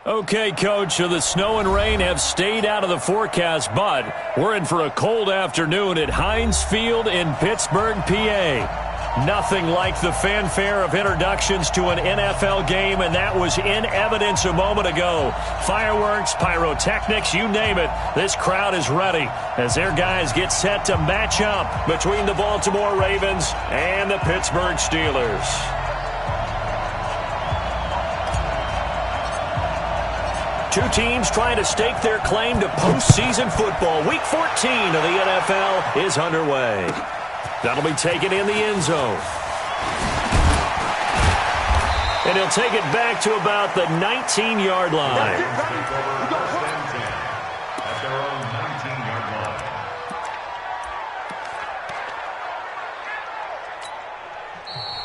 Okay, Coach, so the snow and rain have stayed out of the forecast, but we're in for a cold afternoon at Heinz Field in Pittsburgh, PA. Nothing like the fanfare of introductions to an NFL game, and that was in evidence a moment ago. Fireworks, pyrotechnics, you name it, this crowd is ready as their guys get set to match up between the Baltimore Ravens and the Pittsburgh Steelers. Two teams trying to stake their claim to postseason football. Week 14 of the NFL is underway. That'll be taken in the end zone. And he'll take it back to about the 19-yard line.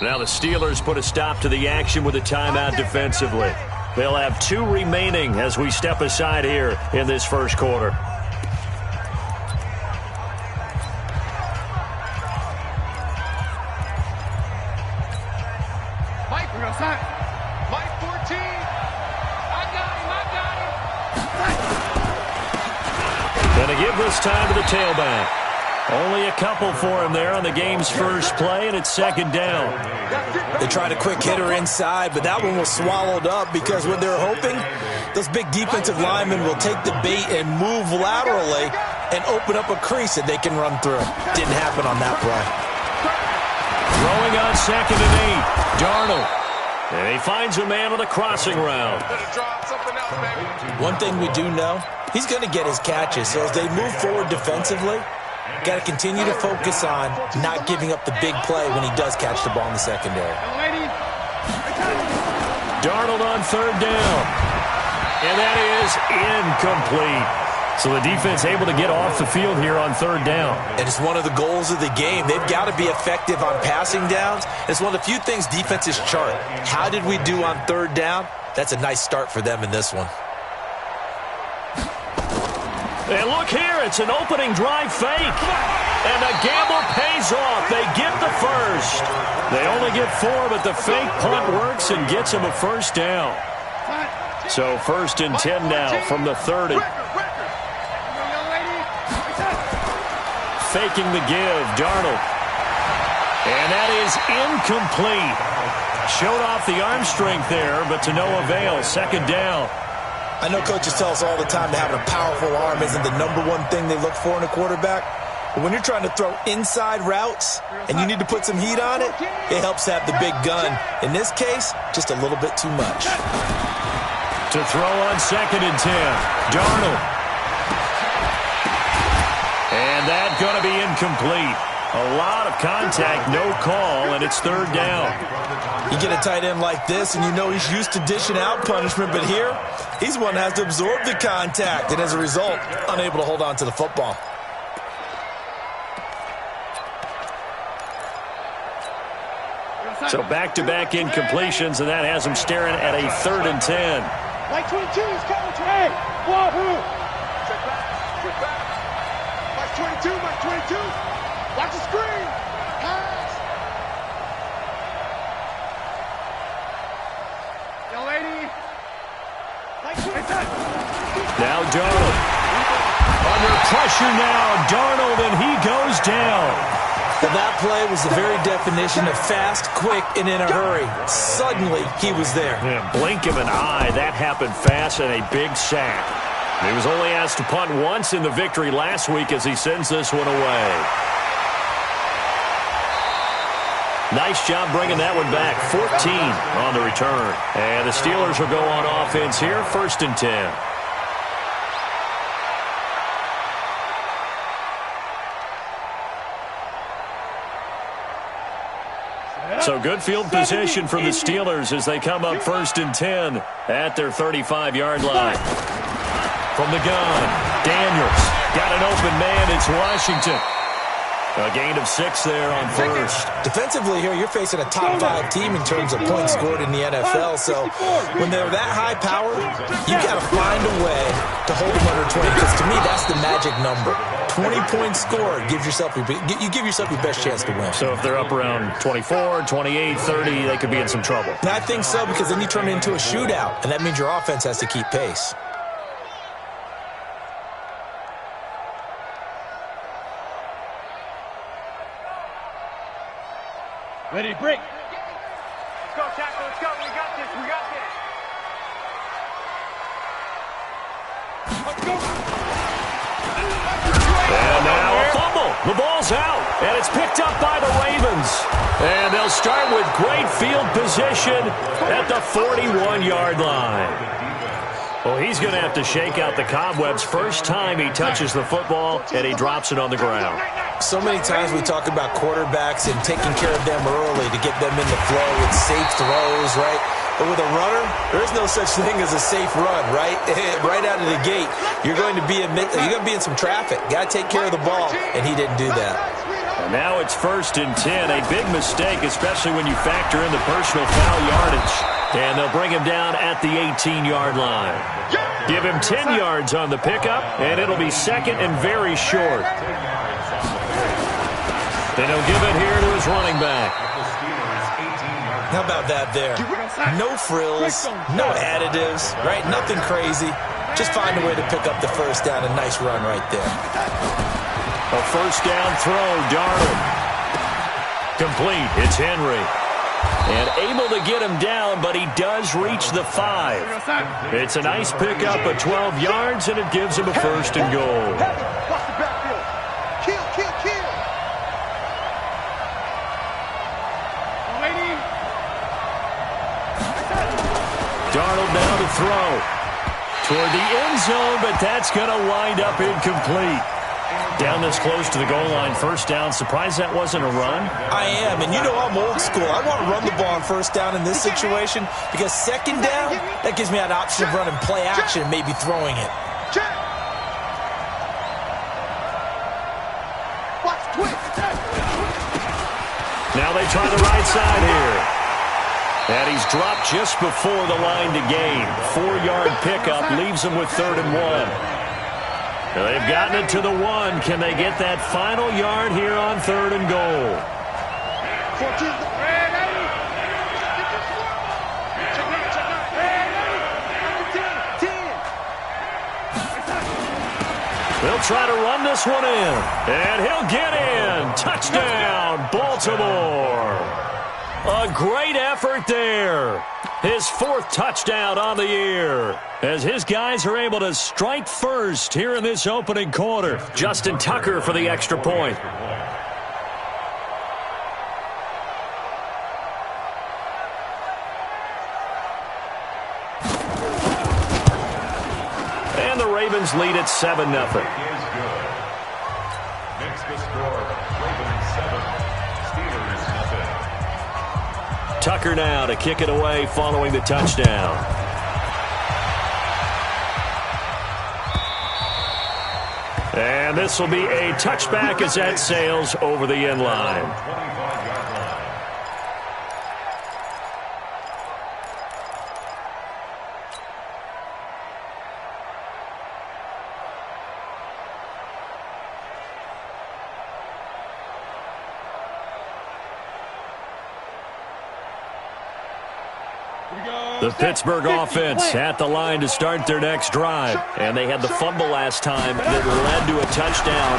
Now the Steelers put a stop to the action with a timeout defensively. They'll have 2 remaining as we step aside here in this first quarter. Mike 14. I got him. And to give this time to the tailback. Only a couple for him there on the game's first play, and it's second down. They tried a quick hitter inside, but that one was swallowed up because what they're hoping, those big defensive linemen will take the bait and move laterally and open up a crease that they can run through. Didn't happen on that play. Throwing on second and 8, Darnold. And he finds a man on the crossing route. One thing we do know, he's going to get his catches. So as they move forward defensively, got to continue to focus on not giving up the big play when he does catch the ball in the secondary. Darnold on third down. And that is incomplete. So the defense able to get off the field here on third down. And it's one of the goals of the game. They've got to be effective on passing downs. It's one of the few things defenses chart. How did we do on third down? That's a nice start for them in this one. And look here, it's an opening drive fake. And the gamble pays off. They get the first. They only get 4, but the fake punt works and gets them a first down. So first and 10 now from the 30. Faking the give, Darnold. And that is incomplete. Showed off the arm strength there, but to no avail. Second down. I know coaches tell us all the time that having a powerful arm isn't the #1 thing they look for in a quarterback. But when you're trying to throw inside routes and you need to put some heat on it, it helps to have the big gun. In this case, just a little bit too much. To throw on second and 10, Darnold. And that's going to be incomplete. A lot of contact, no call, and it's third down. You get a tight end like this, and you know he's used to dishing out punishment, but here, he's one that has to absorb the contact, and as a result, unable to hold on to the football. So back-to-back incompletions, and that has him staring at a third and 10. Mike 22 is coach. Hey, wahoo! Check back. Mike 22, Mike 22. Watch the screen. Pass. Young lady. Mike 22. Now Darnold. Under pressure now, Darnold, and he goes down. Well, that play was the very definition of fast, quick, and in a hurry. Suddenly, he was there. Yeah, blink of an eye, that happened fast, and a big sack. He was only asked to punt once in the victory last week as he sends this one away. Nice job bringing that one back. 14 on the return. And the Steelers will go on offense here, first and 10. So good field position for the Steelers as they come up first and 10 at their 35-yard line. From the gun, Daniels got an open man. It's Washington. A gain of 6 there on first. Defensively here, you're facing a top 5 team in terms of points scored in the NFL. So when they're that high powered, you got to find a way to hold them under 20. Because to me, that's the magic number. 20-point score, you give yourself your best chance to win. So if they're up around 24, 28, 30, they could be in some trouble. And I think so, because then you turn it into a shootout, and that means your offense has to keep pace. Ready to break. Let's go, tackle. Let's go. We got this. We got this. Let's go. And now a fumble. The ball's out, and it's picked up by the Ravens. And they'll start with great field position at the 41-yard line. Well, he's going to have to shake out the cobwebs first time he touches the football, and he drops it on the ground. So many times we talk about quarterbacks and taking care of them early to get them in the flow with safe throws, right? But with a runner, there is no such thing as a safe run, right? Right out of the gate, you're going to be in some traffic. Got to take care of the ball, and he didn't do that. And now it's 1st and 10, a big mistake, especially when you factor in the personal foul yardage. And they'll bring him down at the 18-yard line. Give him 10 yards on the pickup, and it'll be 2nd and very short. And he'll give it here to his running back. How about that there? No frills, no additives, right? Nothing crazy. Just find a way to pick up the first down. A nice run right there. A first down throw, Darnold. Complete, it's Henry. And able to get him down, but he does reach the 5. It's a nice pickup of 12 yards, and it gives him a 1st and goal. Watch the backfield. Kill, kill, kill. Waiting. Darnold now to throw. Toward the end zone, but that's going to wind up incomplete. Down this close to the goal line, first down. Surprised that wasn't a run? I am, and you know I'm old school. I want to run the ball on first down in this situation because second down, that gives me an option of running play action and maybe throwing it. Now they try the right side here. And he's dropped just before the line to gain. 4-yard pickup leaves him with 3rd and 1. They've gotten it to the 1. Can they get that final yard here on 3rd and goal? 14. They'll try to run this one in. And he'll get in. Touchdown, Baltimore. A great effort there. His 4th touchdown on the year, as his guys are able to strike first here in this opening quarter. Justin Tucker for the extra point. And the Ravens lead at 7-0. Next to score, Ravens 7, Steelers 0. Tucker now to kick it away following the touchdown. And this will be a touchback as that sails over the end line. The Pittsburgh offense at the line to start their next drive. And they had the fumble last time that led to a touchdown.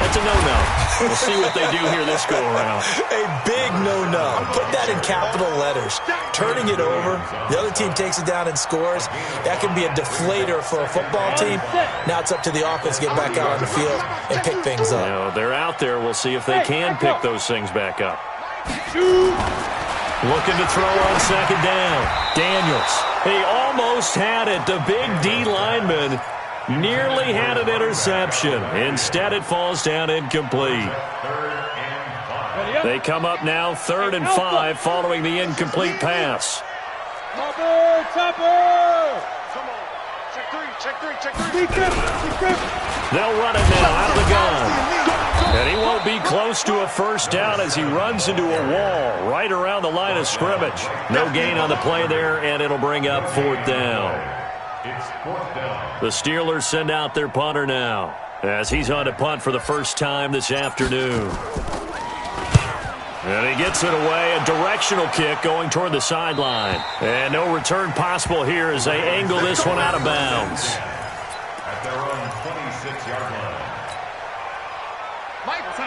That's a no-no. We'll see what they do here this go-around. A big no-no. Put that in capital letters. Turning it over, the other team takes it down and scores. That can be a deflator for a football team. Now it's up to the offense to get back out on the field and pick things up. You know, they're out there. We'll see if they can pick those things back up. Looking to throw on 2nd down. Daniels. He almost had it. The big D lineman nearly had an interception. Instead, it falls down incomplete. They come up now 3rd and 5 following the incomplete pass. Topper! Come on. Check three. They'll run it now out of the gun. And he won't be close to a first down as he runs into a wall right around the line of scrimmage. No gain on the play there, and it'll bring up 4th down. It's 4th down. The Steelers send out their punter now. as he's on to punt for the first time this afternoon. And he gets it away, a directional kick going toward the sideline. And no return possible here as they angle this one out of bounds. At their own 26-yard line.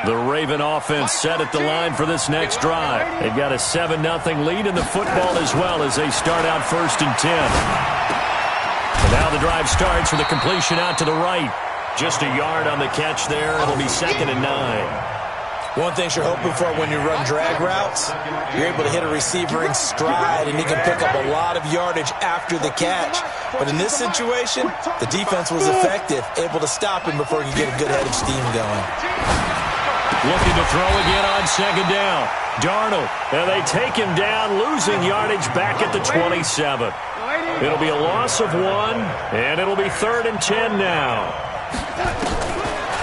The Raven offense set at the line for this next drive. They've got a 7-0 lead in the football as well as they start out 1st and 10. And now the drive starts with a completion out to the right. Just a yard on the catch there. It'll be 2nd and 9. One thing you're hoping for when you run drag routes, you're able to hit a receiver in stride, and he can pick up a lot of yardage after the catch. But in this situation, the defense was effective, able to stop him before he could get a good head of steam going. Looking to throw again on 2nd down. Darnold, and they take him down, losing yardage back at the 27. It'll be a loss of 1, and it'll be 3rd and 10 now.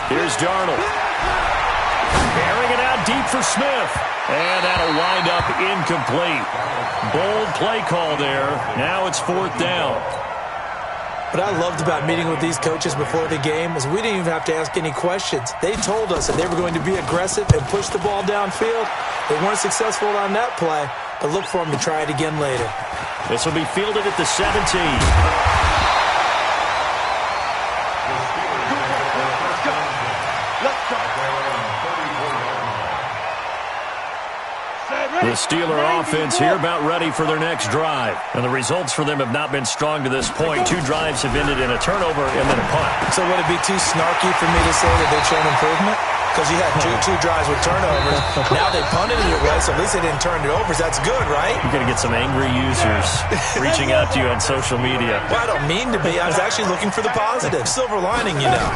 Here's Darnold. Bearing it out deep for Smith. And that'll wind up incomplete. Bold play call there. Now it's 4th down. What I loved about meeting with these coaches before the game is we didn't even have to ask any questions. They told us that they were going to be aggressive and push the ball downfield. They weren't successful on that play, but look for them to try it again later. This will be fielded at the 17. The Steeler offense here about ready for their next drive. And the results for them have not been strong to this point. 2 drives have ended in a turnover and then a punt. So would it be too snarky for me to say that they've shown improvement? Because you had two drives with turnovers. Now they punted it away, so at least they didn't turn it over. So that's good, right? You're going to get some angry users reaching out to you on social media. Well, I don't mean to be. I was actually looking for the positive. Silver lining, you know.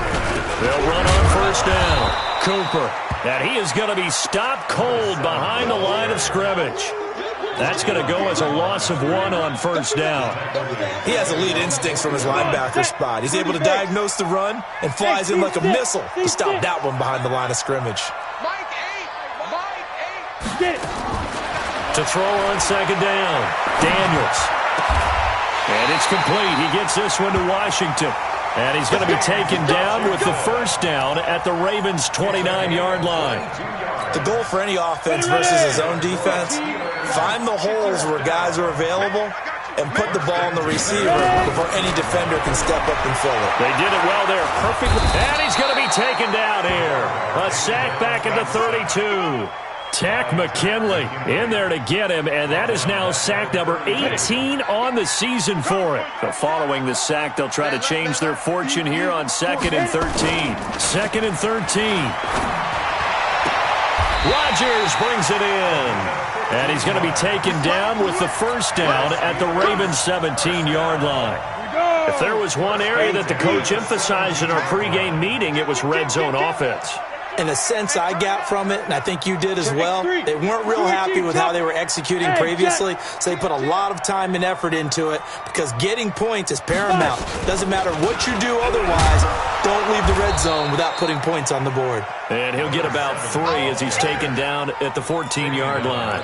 They'll run on 1st down. Cooper. And he is going to be stopped cold behind the line of scrimmage. That's going to go as a loss of 1 on 1st down. He has elite instincts from his linebacker spot. He's able to diagnose the run and flies in like a missile to stop that one behind the line of scrimmage. To throw on 2nd down, Daniels. And it's complete. He gets this one to Washington. And he's going to be taken down with the 1st down at the Ravens' 29-yard line. The goal for any offense versus his own defense, find the holes where guys are available and put the ball on the receiver before any defender can step up and fill it. They did it well there, perfectly. And he's going to be taken down here. A sack back at the 32. Tack McKinley in there to get him, and that is now sack number 18 on the season for it. But following the sack, they'll try to change their fortune here on 2nd and 13. 2nd and 13. Rodgers brings it in. And he's going to be taken down with the 1st down at the Ravens' 17-yard line. If there was one area that the coach emphasized in our pregame meeting, it was red zone offense. In a sense I got from it, and I think you did as well, they weren't real happy with how they were executing previously, so they put a lot of time and effort into it because getting points is paramount. Doesn't matter what you do otherwise, don't leave the red zone without putting points on the board. And he'll get about 3 as he's taken down at the 14-yard line.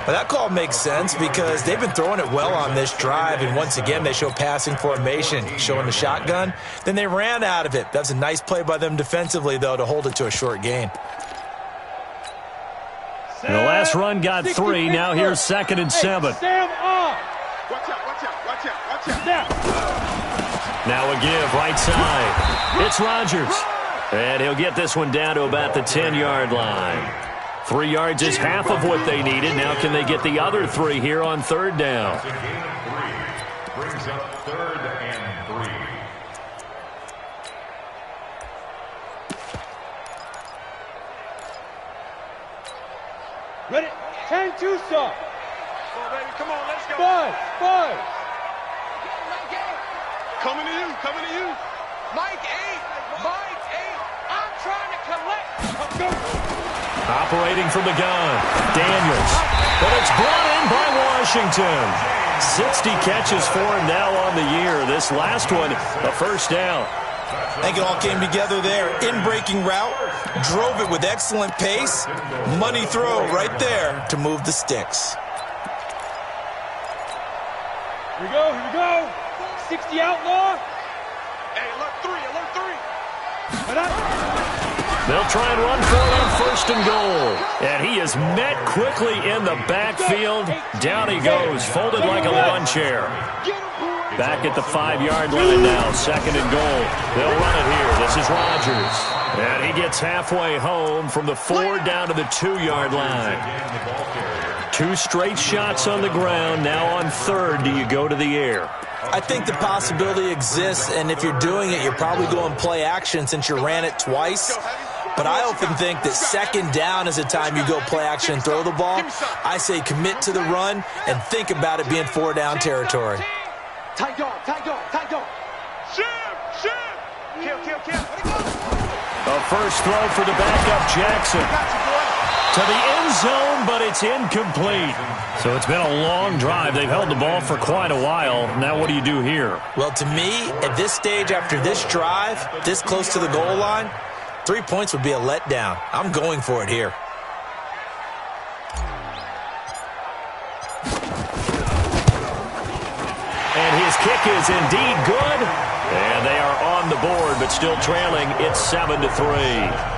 Well, that call makes sense because they've been throwing it well on this drive, and once again they show passing formation, showing the shotgun. Then they ran out of it. That's a nice play by them defensively, though, to hold it to a short gain. And the last run got 3. Now here's 2nd and 7. Watch out, watch out. Now a give, right side. It's Rodgers. And he'll get this one down to about the 10-yard line. 3 yards is half of what they needed. Now can they get the other 3 here on 3rd down? It's a gain of 3. Brings up 3rd and 3. Ready? 10-2 stop. Come on, let's go. Five. Coming to you. Mike 8. I'm trying to collect. Let's go. Operating from the gun, Daniels. But it's brought in by Washington. 60 catches for him now on the year. This last one, a 1st down. I think it all came together there. In-breaking route, drove it with excellent pace. Money throw right there to move the sticks. Here we go. 60 outlaw. Hey, alert 3. They'll try and run for it on 1st and goal. And he is met quickly in the backfield. Down he goes, folded like a lawn chair. Back at the 5-yard line now, 2nd and goal. They'll run it here. This is Rodgers. And he gets halfway home from the 4 down to the 2-yard line. 2 straight shots on the ground. Now on 3rd, do you go to the air? I think the possibility exists, and if you're doing it, you're probably going play action since you ran it twice. But I often think that 2nd down is the time you go play action and throw the ball. I say commit to the run and think about it being 4-down territory. Tight dog. Shoot. Kill. A first throw for the backup Jackson. To the end zone, but it's incomplete. So it's been a long drive. They've held the ball for quite a while. Now what do you do here? Well, to me, at this stage after this drive, this close to the goal line, 3 points would be a letdown. I'm going for it here. And his kick is indeed good. And they are on the board, but still trailing. It's 7-3.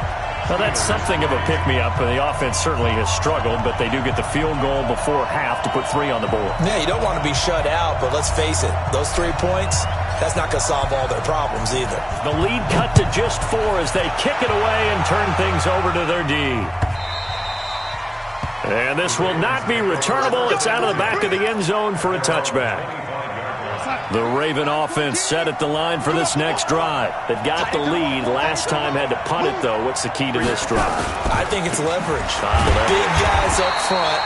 Well, that's something of a pick-me-up. The offense certainly has struggled, but they do get the field goal before half to put 3 on the board. Yeah, you don't want to be shut out, but let's face it, those 3 points, that's not going to solve all their problems either. The lead cut to just 4 as they kick it away and turn things over to their D. And this will not be returnable. It's out of the back of the end zone for a touchback. The Raven offense set at the line for this next drive. They've got the lead. Last time had to punt it, though. What's the key to this drive? I think it's leverage. The big guys up front.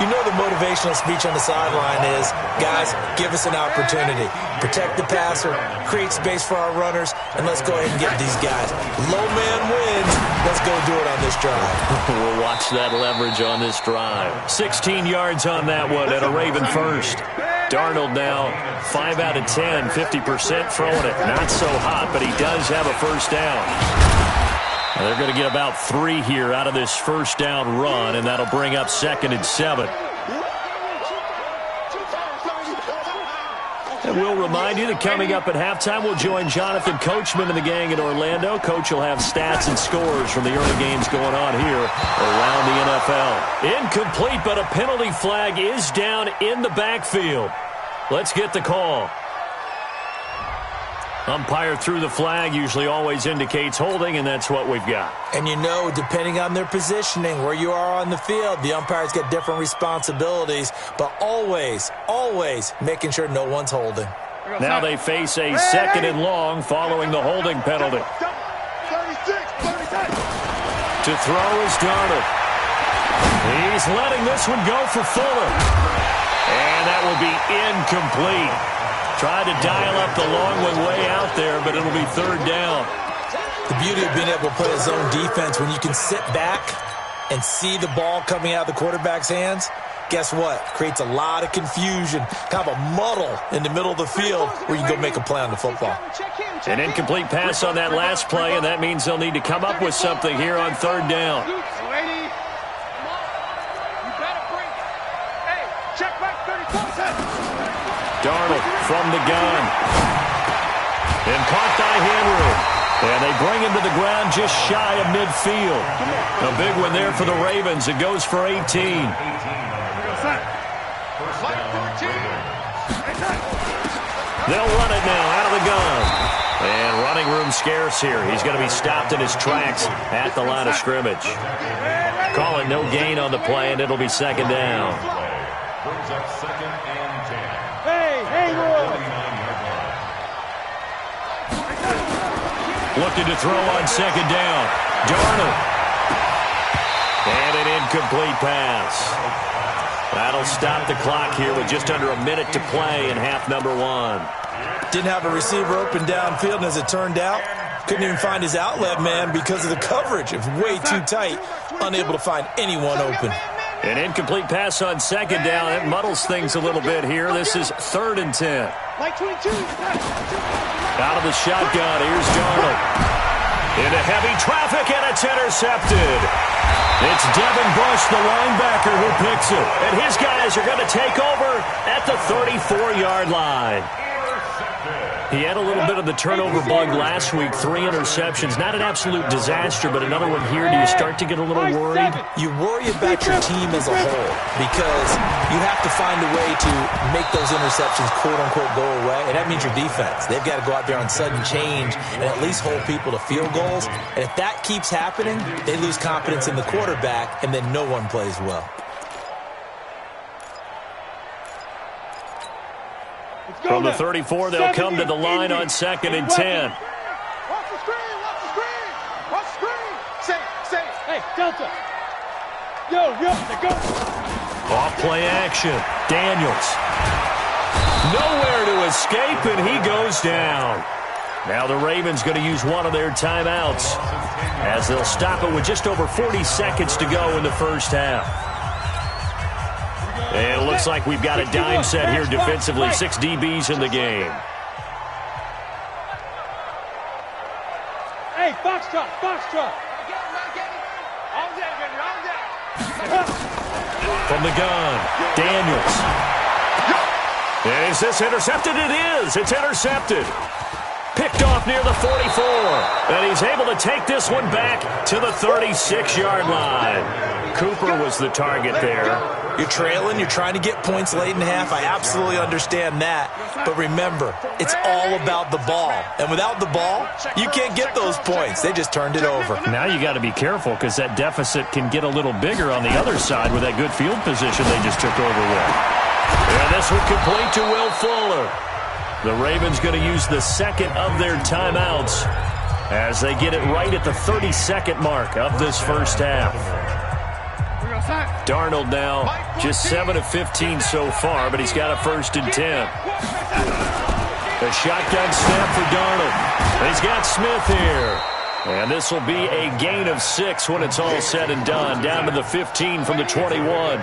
You know the motivational speech on the sideline is, guys, give us an opportunity. Protect the passer, create space for our runners, and let's go ahead and get these guys. Low man wins. Let's go do it on this drive. We'll watch that leverage on this drive. 16 yards on that one at a Raven first. Darnold now 5 out of 10, 50% throwing it. Not so hot, but he does have a first down. Now they're going to get about 3 here out of this first down run, and that'll bring up 2nd and 7. And we'll remind you that coming up at halftime, we'll join Jonathan Coachman and the gang in Orlando. Coach will have stats and scores from the early games going on here around the NFL. Incomplete, but a penalty flag is down in the backfield. Let's get the call. Umpire threw the flag, usually always indicates holding, and that's what we've got. And you know, depending on their positioning, where you are on the field, the umpires get different responsibilities, but always making sure no one's holding. Now they face a 2nd and long following the holding penalty. 36. To throw is Darnold. He's letting this one go for Fuller. And that will be incomplete. Tried to dial up the long one way out there, but it'll be 3rd down. The beauty of being able to play a zone defense, when you can sit back and see the ball coming out of the quarterback's hands, guess what? Creates a lot of confusion, kind of a muddle in the middle of the field where you can go make a play on the football. An incomplete pass on that last play, and that means they'll need to come up with something here on 3rd down. Darnold from the gun. And caught by Henry. And they bring him to the ground just shy of midfield. A big one there for the Ravens. It goes for 18. They'll run it now out of the gun. And running room scarce here. He's going to be stopped in his tracks at the line of scrimmage. Calling no gain on the play, and it'll be 2nd down. Brings up 2nd and 10. Looking to throw on 2nd down. Darnold. And an incomplete pass. That'll stop the clock here with just under a minute to play in half number 1. Didn't have a receiver open downfield, and as it turned out, couldn't even find his outlet man because of the coverage. It was way too tight, unable to find anyone open. An incomplete pass on 2nd down. It muddles things a little bit here. This is 3rd and 10. Out of the shotgun, here's Darnold. Into heavy traffic, and it's intercepted. It's Devin Bush, the linebacker, who picks it. And his guys are going to take over at the 34-yard line. He had a little bit of the turnover bug last week, 3 interceptions. Not an absolute disaster, but another one here. Do you start to get a little worried? You worry about your team as a whole because you have to find a way to make those interceptions, quote-unquote, go away, and that means your defense. They've got to go out there on sudden change and at least hold people to field goals, and if that keeps happening, they lose confidence in the quarterback, and then no one plays well. From the 34, they'll come to the line on 2nd and 10. Watch the screen, watch the screen, watch the screen. Say, hey, Delta. Yo, go. Off play action. Daniels. Nowhere to escape, and he goes down. Now the Ravens going to use one of their timeouts as they'll stop it with just over 40 seconds to go in the first half. And it looks like we've got a dime set here defensively. 6 DBs in the game. Hey, Foxtrot. From the gun, Daniels. Is this intercepted? It is. It's intercepted. Picked off near the 44. And he's able to take this one back to the 36-yard line. Cooper was the target there. You're trailing, you're trying to get points late in half. I absolutely understand that. But remember, it's all about the ball. And without the ball, you can't get those points. They just turned it over. Now you got to be careful because that deficit can get a little bigger on the other side with that good field position they just took over with. And this one complete to Will Fuller. The Ravens going to use the second of their timeouts as they get it right at the 32nd mark of this first half. Darnold now just 7 of 15 so far, but he's got a 1st and 10. A shotgun snap for Darnold. He's got Smith here. And this will be a gain of 6 when it's all said and done. Down to the 15 from the 21.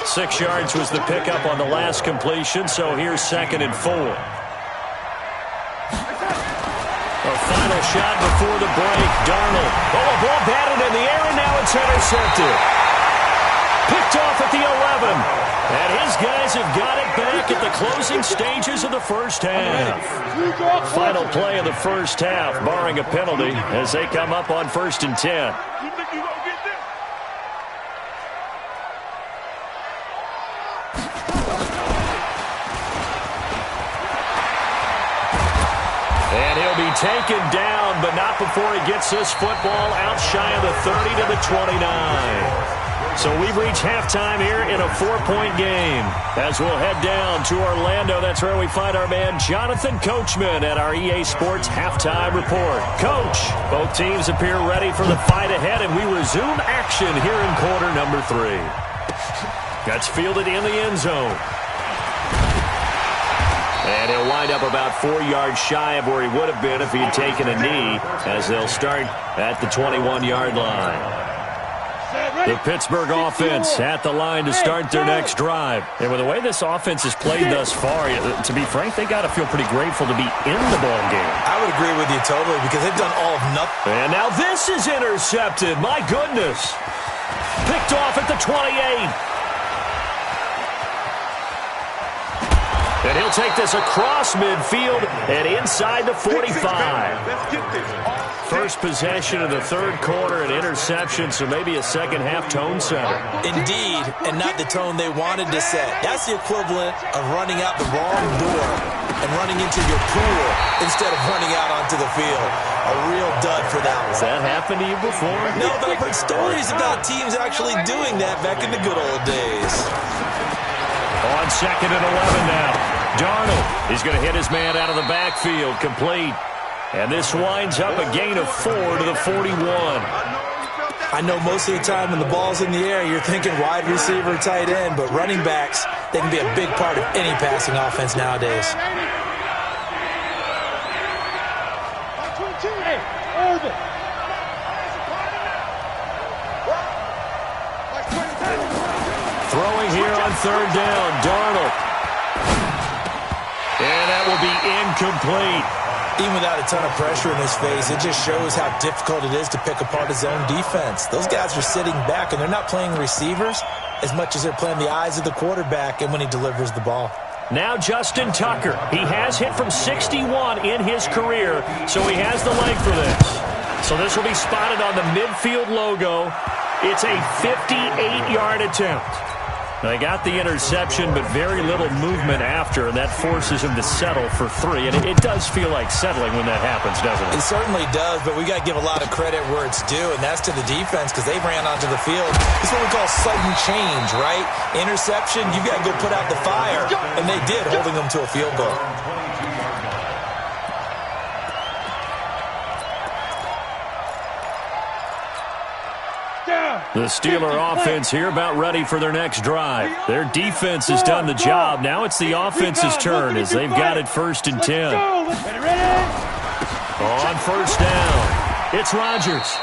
6 yards was the pickup on the last completion, so here's 2nd and 4. A final shot before the break. Darnold. Oh, a ball batted in the air, and now it's intercepted. Picked off at the 11. And his guys have got it back at the closing stages of the first half. Final play of the first half, barring a penalty, as they come up on 1st and 10. And he'll be taken down, but not before he gets this football out shy of the 30 to the 29. So we've reached halftime here in a 4-point game. As we'll head down to Orlando, that's where we find our man Jonathan Coachman at our EA Sports Halftime Report. Coach, both teams appear ready for the fight ahead, and we resume action here in quarter number 3. That's fielded in the end zone. And he'll wind up about 4 yards shy of where he would have been if he had taken a knee, as they'll start at the 21-yard line. The Pittsburgh offense at the line to start their next drive. And with the way this offense has played thus far, to be frank, they got to feel pretty grateful to be in the ball game. I would agree with you totally because they've done all of nothing. And now this is intercepted. My goodness. Picked off at the 28. And he'll take this across midfield and inside the 45. First possession of the third quarter, an interception, so maybe a second-half tone setter. Indeed, and not the tone they wanted to set. That's the equivalent of running out the wrong door and running into your pool instead of running out onto the field. A real dud for that one. Has that happened to you before? No, but I've heard stories about teams actually doing that back in the good old days. On 2nd and 11 now. Darnold, he's going to hit his man out of the backfield, complete. And this winds up a gain of 4 to the 41. I know most of the time when the ball's in the air, you're thinking wide receiver, tight end, but running backs, they can be a big part of any passing offense nowadays. Throwing here on 3rd down, Darnold. And that will be incomplete. Even without a ton of pressure in his face, it just shows how difficult it is to pick apart his own defense. Those guys are sitting back, and they're not playing receivers as much as they're playing the eyes of the quarterback and when he delivers the ball. Now Justin Tucker. He has hit from 61 in his career, so he has the leg for this. So this will be spotted on the midfield logo. It's a 58-yard attempt. They got the interception, but very little movement after, and that forces him to settle for 3. And it does feel like settling when that happens, doesn't it? It certainly does, but we got to give a lot of credit where it's due, and that's to the defense because they ran onto the field. It's what we call sudden change, right? Interception, you got to go put out the fire, and they did, holding them to a field goal. The Steeler offense here about ready for their next drive. Their defense has done the job. Now it's the offense's turn as they've got it 1st and 10. On first down, it's Rodgers.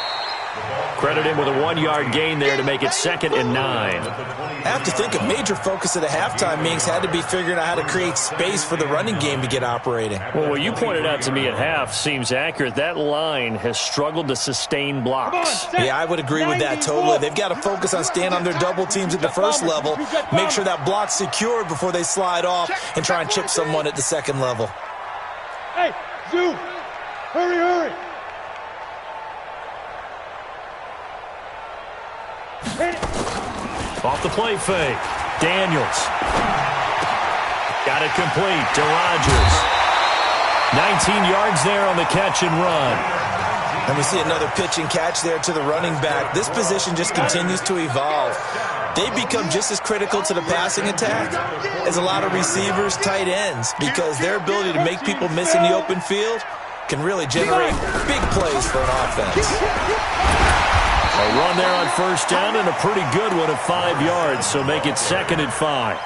Credit him with a 1-yard gain there to make it 2nd and 9. I have to think a major focus of the halftime meetings had to be figuring out how to create space for the running game to get operating. Well, what you pointed out to me at half seems accurate. That line has struggled to sustain blocks. Yeah, I would agree with that totally. They've got to focus on staying on their double teams at the first level, make sure that block's secured before they slide off and try and chip someone at the second level. Hey, Zoo, hurry, hurry. Off the play fake. Daniels. Got it complete to Rodgers. 19 yards there on the catch and run. And we see another pitch and catch there to the running back. This position just continues to evolve. They become just as critical to the passing attack as a lot of receivers, tight ends, because their ability to make people miss in the open field can really generate big plays for an offense. A run there on first down and a pretty good one at 5 yards, so make it 2nd and 5.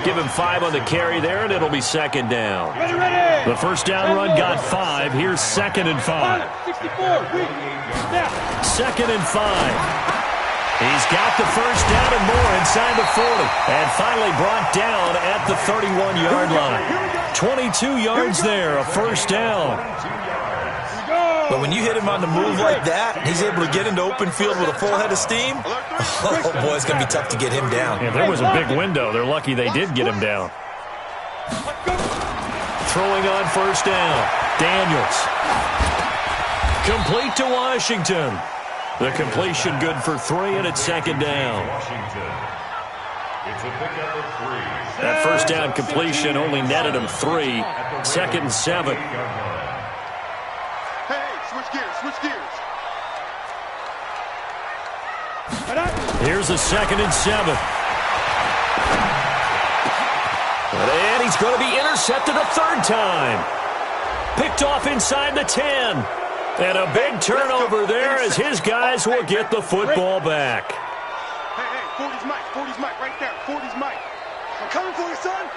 Give him 5 on the carry there, and it'll be 2nd down. The first down run got 5. Here's 2nd and 5. 2nd and 5. He's got the first down and more inside the 40. And finally brought down at the 31-yard line. 22 yards there, a first down. But when you hit him on the move like that, he's able to get into open field with a full head of steam. Oh, boy, it's going to be tough to get him down. Yeah, there was a big window. They're lucky they did get him down. Throwing on first down. Daniels. Complete to Washington. The completion good for 3, and it's 2nd down. That first down completion only netted him 3. 2nd and 7. Switch gears. Here's a 2nd and 7. And he's going to be intercepted a 3rd time. Picked off inside the 10. And a big turnover there as his guys will get the football back. Hey, 40's Mike right there. 40's Mike. I'm coming for you, son.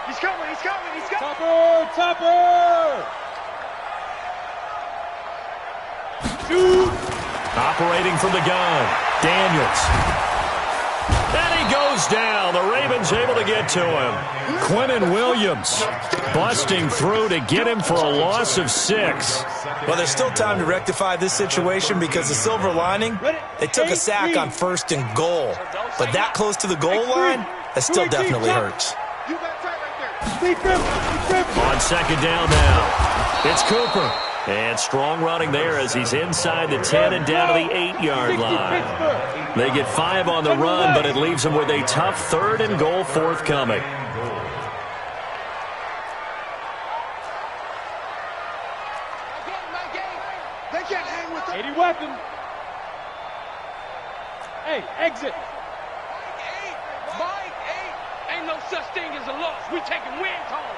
He's coming. Topper. Operating from the gun, Daniels. And he goes down. The Ravens able to get to him. Quinnen Williams busting through to get him for a loss of 6. Well, there's still time to rectify this situation because the silver lining, they took a sack on 1st and goal. But that close to the goal line, that still definitely hurts. On 2nd down now, it's Cooper. And strong running there as he's inside the 10 and down to the 8-yard line. They get 5 on the run, but it leaves them with a tough 3rd and goal forthcoming. They can't hang with them. 80 weapon. Hey, exit. Mike 8. Ain't no such thing as a loss. We taking wins home.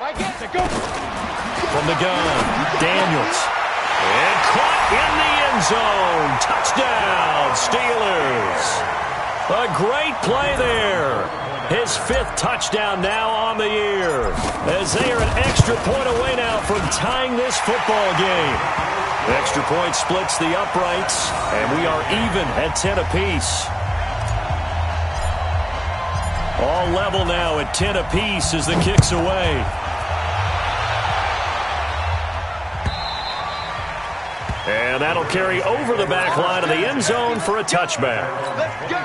Mike 8. Go. From the gun, Daniels. And caught in the end zone. Touchdown, Steelers. A great play there. His 5th touchdown now on the year. As they are an extra point away now from tying this football game. The extra point splits the uprights, and we are even at 10 apiece. All level now at 10 apiece as the kick's away. And that'll carry over the back line of the end zone for a touchback. Let's go.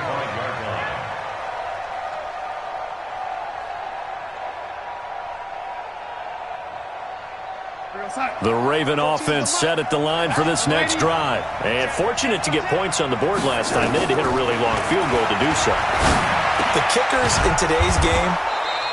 The Raven offense set at the line for this next drive. And fortunate to get points on the board last time. They had to hit a really long field goal to do so. The kickers in today's game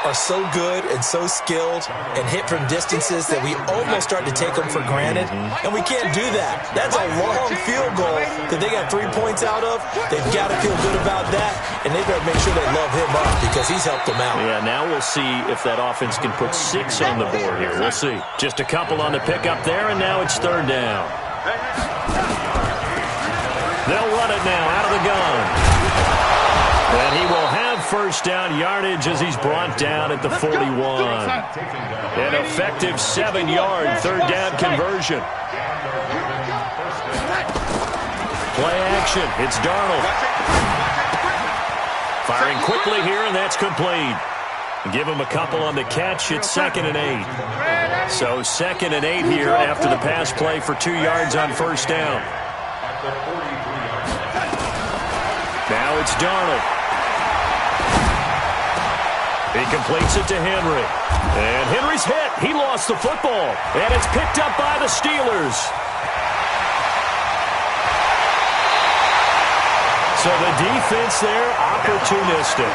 are so good and so skilled and hit from distances that we almost start to take them for granted. And we can't do that. That's a long field goal that they got 3 points out of. They've got to feel good about that, and they better make sure they love him up because he's helped them out. Yeah, now we'll see if that offense can put 6 on the board here. We'll see. Just a couple on the pickup there, and now it's third down. They'll run it now out of the gun. And he will have first down yardage as he's brought down at the 41. An effective 7-yard third down conversion. Play action. It's Darnold. Firing quickly here, and that's complete. Give him a couple on the catch. It's 2nd and 8. So 2nd and 8 here after the pass play for 2 yards on first down. Now it's Darnold. He completes it to Henry. And Henry's hit. He lost the football. And it's picked up by the Steelers. So the defense there, opportunistic.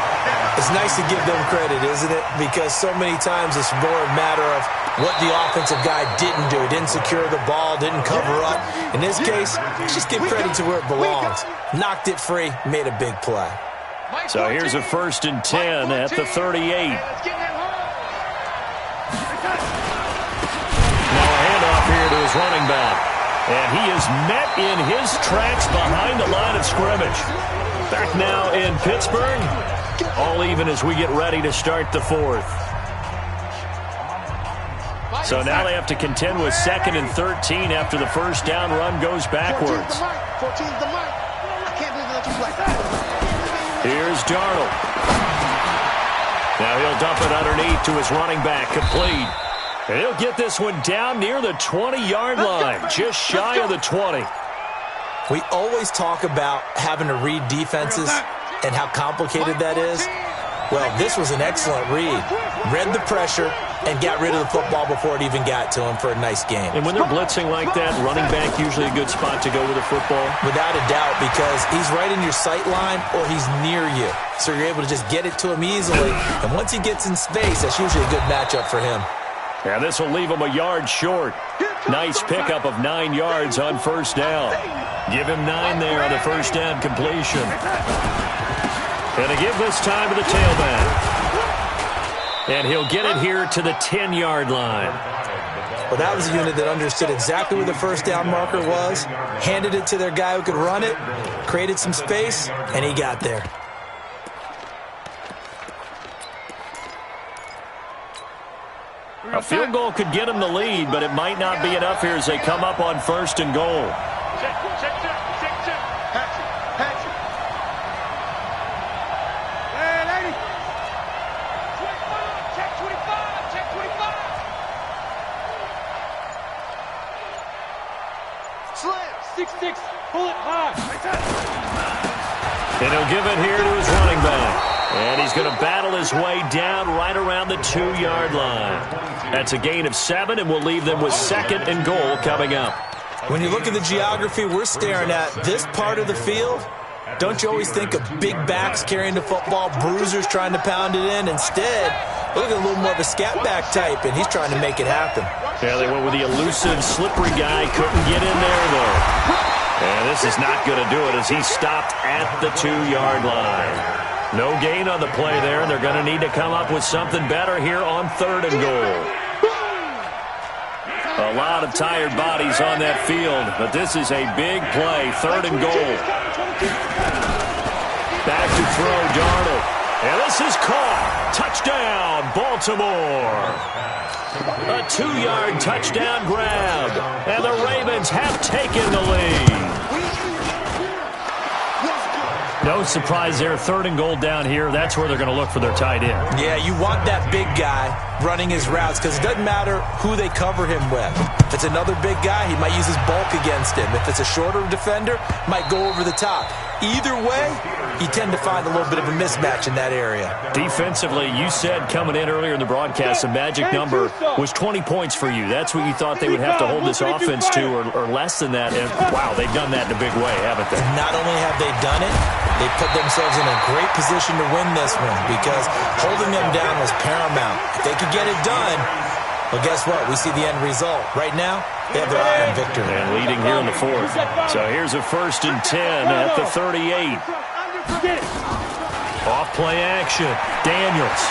It's nice to give them credit, isn't it? Because so many times it's more a matter of what the offensive guy didn't do. He didn't secure the ball, didn't cover up. In this case, let's just give credit to where it belongs. Knocked it free, made a big play. So here's a 1st and 10 at the 38. Now a handoff here to his running back. And he is met in his tracks behind the line of scrimmage. Back now in Pittsburgh. All even as we get ready to start the 4th. So now they have to contend with 2nd and 13 after the first down run goes backwards. Here's Darnold. Now he'll dump it underneath to his running back, complete. And he'll get this one down near the 20-yard line, just shy of the 20. We always talk about having to read defenses and how complicated that is. Well, this was an excellent read. Read the pressure and got rid of the football before it even got to him for a nice game. And when they're blitzing like that, running back usually a good spot to go with the football? Without a doubt, because he's right in your sight line or he's near you. So you're able to just get it to him easily. And once he gets in space, that's usually a good matchup for him. Yeah, this will leave him a yard short. Nice pickup of 9 yards on first down. Give him 9 there on the first down completion. And to give this time to the tailback. And he'll get it here to the 10-yard line. Well, that was a unit that understood exactly where the first down marker was, handed it to their guy who could run it, created some space, and he got there. A field goal could get him the lead, but it might not be enough here as they come up on 1st and goal. And he'll give it here to his running back. And he's going to battle his way down right around the 2-yard line. That's a gain of 7, and we'll leave them with 2nd and goal coming up. When you look at the geography we're staring at, this part of the field, don't you always think of big backs carrying the football, bruisers trying to pound it in? Instead, look at a little more of a scat back type, and he's trying to make it happen. Yeah, they went with the elusive, slippery guy. Couldn't get in there, though. And this is not going to do it as he's stopped at the 2-yard line. No gain on the play there, and they're going to need to come up with something better here on 3rd and goal. A lot of tired bodies on that field, but this is a big play. 3rd and goal. Back to throw, Darnold. And this is caught. Touchdown, Baltimore. A 2-yard touchdown grab. And the Ravens have taken the lead. No surprise there. 3rd and goal down here. That's where they're going to look for their tight end. Yeah, you want that big guy running his routes because it doesn't matter who they cover him with. If it's another big guy, he might use his bulk against him. If it's a shorter defender, might go over the top. Either way, you tend to find a little bit of a mismatch in that area. Defensively, you said coming in earlier in the broadcast, the magic number was 20 points for you. That's what you thought they would have to hold this offense to, or less than that. And, wow, they've done that in a big way, haven't they? Not only have they done it, they put themselves in a great position to win this one because holding them down was paramount. If they could get it done, well, guess what? We see the end result. Right now, they have their eye on victory. And leading here in the fourth. So here's a 1st and 10 at the 38. Off play action. Daniels.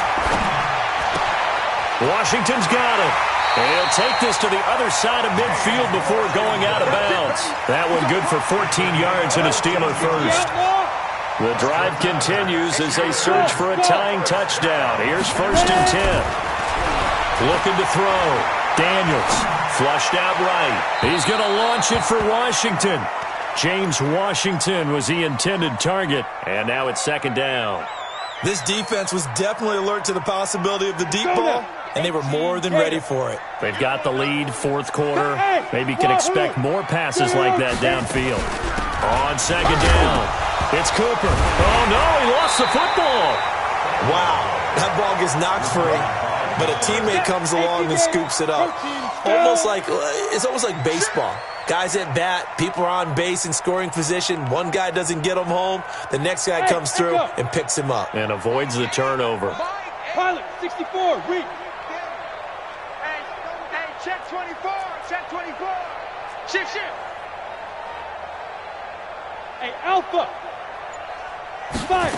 Washington's got it. And he'll take this to the other side of midfield before going out of bounds. That one good for 14 yards and a Steeler first. The drive continues as they search for a tying touchdown. Here's 1st and 10. Looking to throw. Daniels flushed out right. He's going to launch it for Washington. James Washington was the intended target. And now it's 2nd down. This defense was definitely alert to the possibility of the deep ball, and they were more than ready for it. They've got the lead, 4th quarter. Maybe can expect more passes like that downfield. On 2nd down, it's Cooper. Oh, no, he lost the football. Wow, that ball gets knocked free, but a teammate comes along and scoops it up. It's almost like baseball. Guys at bat, people are on base in scoring position. One guy doesn't get him home. The next guy comes through and picks him up. And avoids the turnover. Pilot, 64, read. Hey, check 24, check 24. Shift. Hey, Alpha. Fire.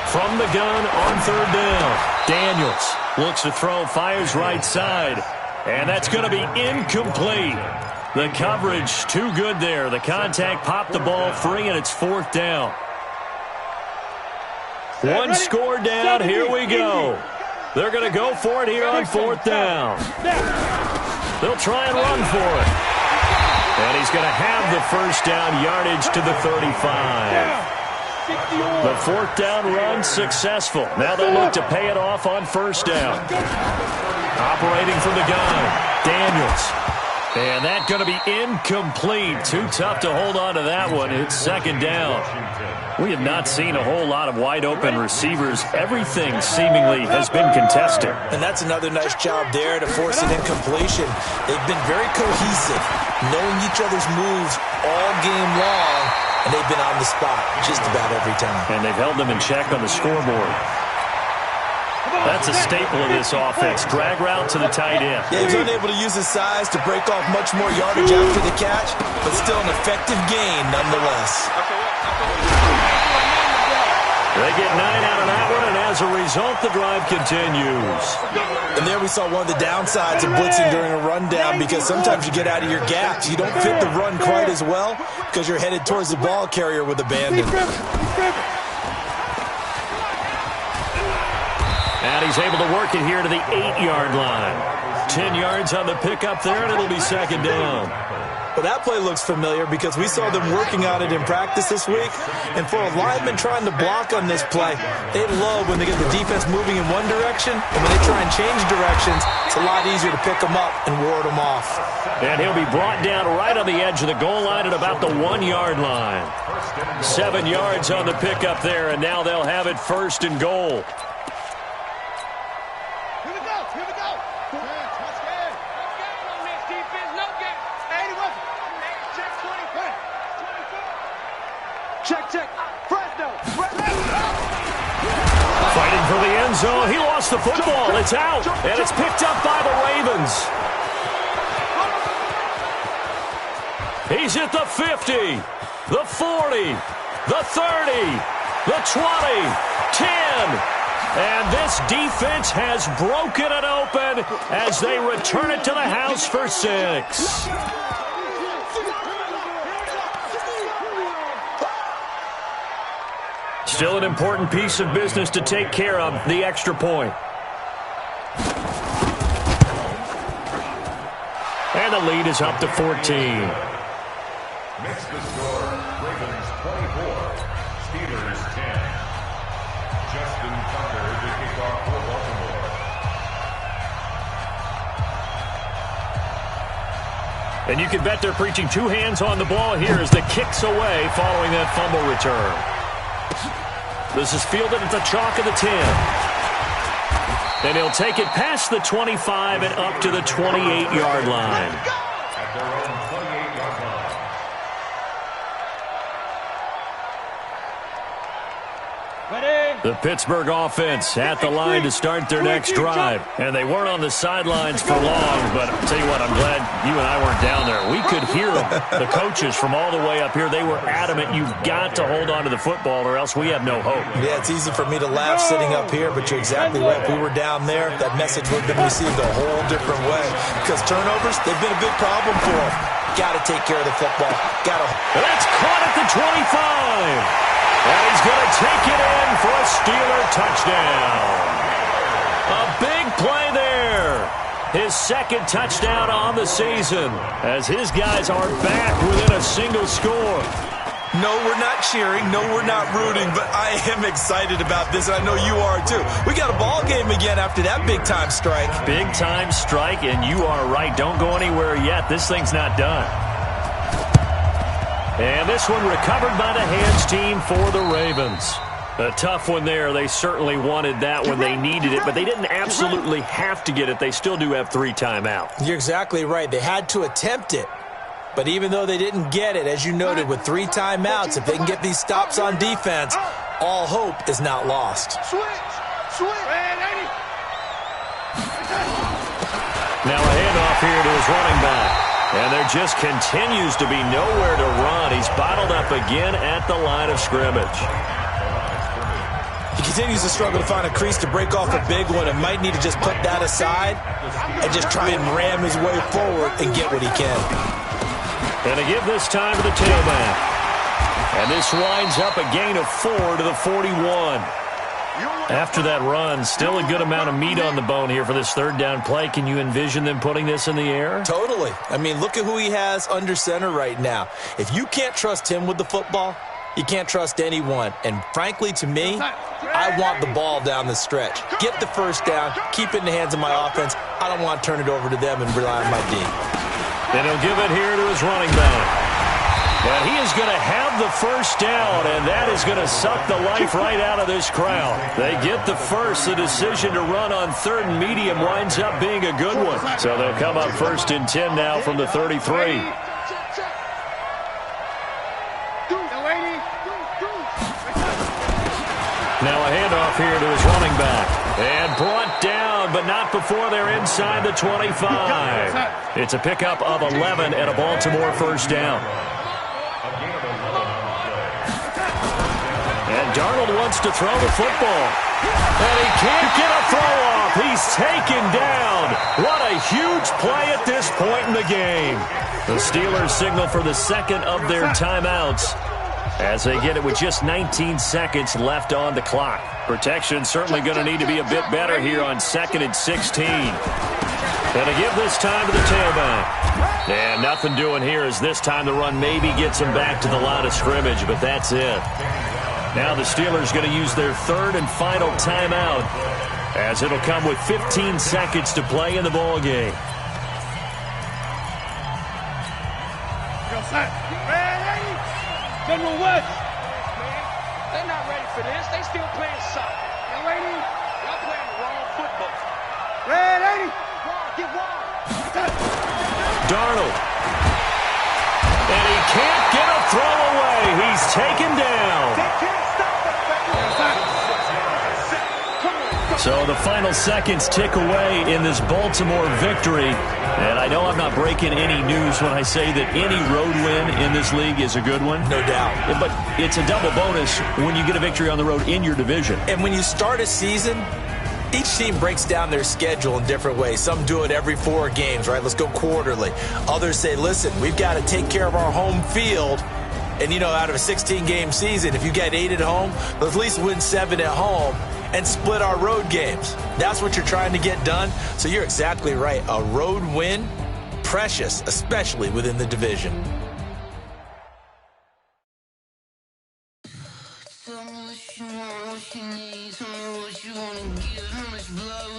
From the gun on 3rd down. Daniels looks to throw, fires right side. And that's going to be incomplete. The coverage too good there. The contact popped the ball free, and it's 4th down. One score down. Here we go. They're going to go for it here on 4th down. They'll try and run for it. And he's going to have the 1st down yardage to the 35. The 4th down run successful. Now they'll look to pay it off on 1st down. Operating from the gun, Daniels. And that's going to be incomplete. Too tough to hold on to that one. It's 2nd down. We have not seen a whole lot of wide-open receivers. Everything seemingly has been contested. And that's another nice job there to force an incompletion. They've been very cohesive, knowing each other's moves all game long, and they've been on the spot just about every time. And they've held them in check on the scoreboard. That's a staple of this offense. Drag route to the tight end. Yeah, he was unable to use his size to break off much more yardage after the catch, but still an effective gain nonetheless. They get 9 out of that one, and as a result, the drive continues. And there we saw one of the downsides of blitzing during a rundown, because sometimes you get out of your gaps. You don't fit the run quite as well because you're headed towards the ball carrier with abandon. And he's able to work it here to the 8-yard line. 10 yards on the pickup there, and it'll be 2nd down. Well, that play looks familiar because we saw them working on it in practice this week. And for a lineman trying to block on this play, they love when they get the defense moving in one direction, and when they try and change directions, it's a lot easier to pick them up and ward them off. And he'll be brought down right on the edge of the goal line at about the 1-yard line. 7 yards on the pickup there, and now they'll have it 1st and goal. Check. Fresno. Fighting for the end zone. He lost the football. It's out, and it's picked up by the Ravens. He's at the 50, the 40, the 30, the 20, 10. And this defense has broken it open as they return it to the house for 6. Still an important piece of business to take care of, the extra point. And the lead is up to 14. Makes the score, Ravens 24, Steelers 10. Justin Tucker to kick off for Baltimore. And you can bet they're preaching 2 hands on the ball here as the kick's away following that fumble return. This is fielded at the chalk of the 10. And he'll take it past the 25 and up to the 28-yard line. At their own 28-yard line. The Pittsburgh offense at the line to start their next drive. And they weren't on the sidelines for long, but I'll tell you what, I'm glad you and I weren't down there. We could hear them. The coaches from all the way up here, they were adamant, you've got to hold on to the football or else we have no hope. Yeah, it's easy for me to laugh sitting up here, but you're exactly right. If we were down there, that message would have been received a whole different way. Because turnovers, they've been a big problem for them. Got to take care of the football. That's caught at the 25. And he's going to take it in for a Steeler touchdown. A big play there. His second touchdown on the season as his guys are back within a single score. No, we're not cheering. No, we're not rooting, but I am excited about this, and I know you are too. We got a ball game again after that big-time strike. Big-time strike, and you are right. Don't go anywhere yet. This thing's not done. And this one recovered by the hands team for the Ravens. A tough one there. They certainly wanted that when they needed it, but they didn't absolutely have to get it. They still do have 3 timeouts. You're exactly right. They had to attempt it. But even though they didn't get it, as you noted, with 3 timeouts, if they can get these stops on defense, all hope is not lost. Now a handoff here to his running back. And there just continues to be nowhere to run. He's bottled up again at the line of scrimmage. He continues to struggle to find a crease to break off a big one and might need to just put that aside and just try and ram his way forward and get what he can. And to give this time to the tailback. And this winds up a gain of 4 to the 41. After that run, still a good amount of meat on the bone here for this third down play. Can you envision them putting this in the air? Totally. I mean, look at who he has under center right now. If you can't trust him with the football, you can't trust anyone. And frankly, to me, I want the ball down the stretch. Get the first down, keep it in the hands of my offense. I don't want to turn it over to them and rely on my D. And he'll give it here to his running back. And he is going to have the first down, and that is going to suck the life right out of this crowd. They get the first. The decision to run on 3rd and medium winds up being a good one. So they'll come up 1st and 10 now from the 33. Now a handoff here to his running back. And brought down, but not before they're inside the 25. It's a pickup of 11 and a Baltimore first down. And Darnold wants to throw the football. And he can't get a throw off. He's taken down. What a huge play at this point in the game. The Steelers signal for the second of their timeouts as they get it with just 19 seconds left on the clock. Protection certainly going to need to be a bit better here on 2nd and 16. And to give this time to the tailback. And nothing doing here as this time the run maybe gets him back to the line of scrimmage, but that's it. Now the Steelers going to use their 3rd and final timeout as it'll come with 15 seconds to play in the ball game. General West. They're not ready for this. They still playing soccer. Y'all ready? Y'all playing the wrong football. Ready? Get wide. Darnold. And he can't get a throw away. He's taken down. So the final seconds tick away in this Baltimore victory. And I know I'm not breaking any news when I say that any road win in this league is a good one. No doubt. But it's a double bonus when you get a victory on the road in your division. And when you start a season, each team breaks down their schedule in different ways. Some do it every 4 games, right? Let's go quarterly. Others say, listen, we've got to take care of our home field. And, you know, out of a 16-game season, if you get 8 at home, let's at least win 7 at home and split our road games. That's what you're trying to get done. So you're exactly right. A road win, precious, especially within the division. Tell me what you want, what you need. Tell me what you want to give. How much blood